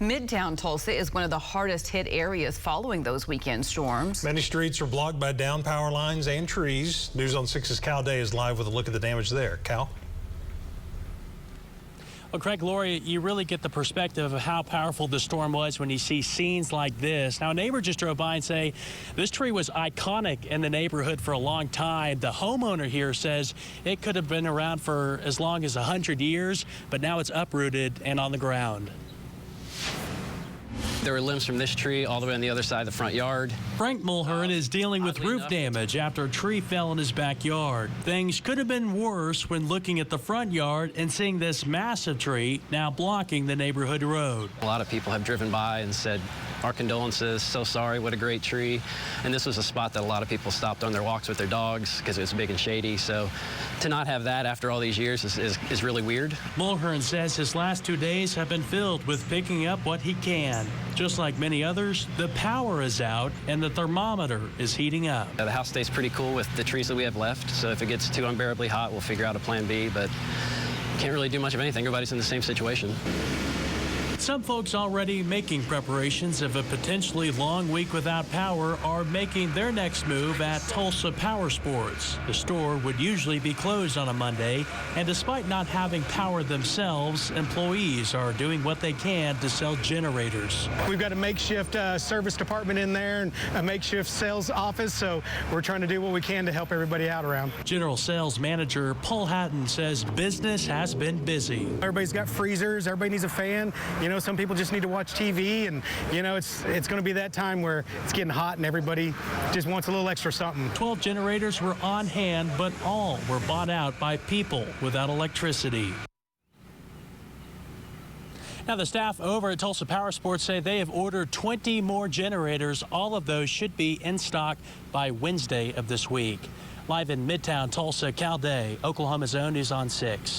Midtown Tulsa is one of the hardest hit areas following those weekend storms. Many streets are blocked by downed power lines and trees. News on 6's Cal Day is live with a look at the damage there. Cal? Well, Craig, Lori, you really get the perspective of how powerful the storm was when you see scenes like this. Now, a neighbor just drove by and say this tree was iconic in the neighborhood for a long time. The homeowner here says it could have been around for as long as 100 years, but now it's uprooted and on the ground. There were limbs from this tree all the way on the other side of the front yard. Frank Mulhern is dealing with roof damage after a tree fell in his backyard. Things could have been worse when looking at the front yard and seeing this massive tree now blocking the neighborhood road. A lot of people have driven by and said, our condolences, so sorry, what a great tree. And this was a spot that a lot of people stopped on their walks with their dogs because it was big and shady. So to not have that after all these years is really weird. Mulhern says his last 2 days have been filled with picking up what he can. Just like many others, the power is out and the thermometer is heating up. The house stays pretty cool with the trees that we have left. So if it gets too unbearably hot, we'll figure out a plan B, but can't really do much of anything. Everybody's in the same situation. Some folks already making preparations of a potentially long week without power are making their next move at Tulsa Power Sports. The store would usually be closed on a Monday, and despite not having power themselves, employees are doing what they can to sell generators. We've got a makeshift service department in there and a makeshift sales office, so we're trying to do what we can to help everybody out around. General Sales Manager Paul Hatton says business has been busy. Everybody's got freezers, everybody needs a fan. You know, some people just need to watch TV, and you know, it's going to be that time where it's getting hot and everybody just wants a little extra something. 12 generators were on hand, but all were bought out by people without electricity. Now, the staff over at Tulsa Power Sports say they have ordered 20 more generators. All of those should be in stock by Wednesday of this week. Live in Midtown Tulsa, Cal Day, Oklahoma's Own News on 6.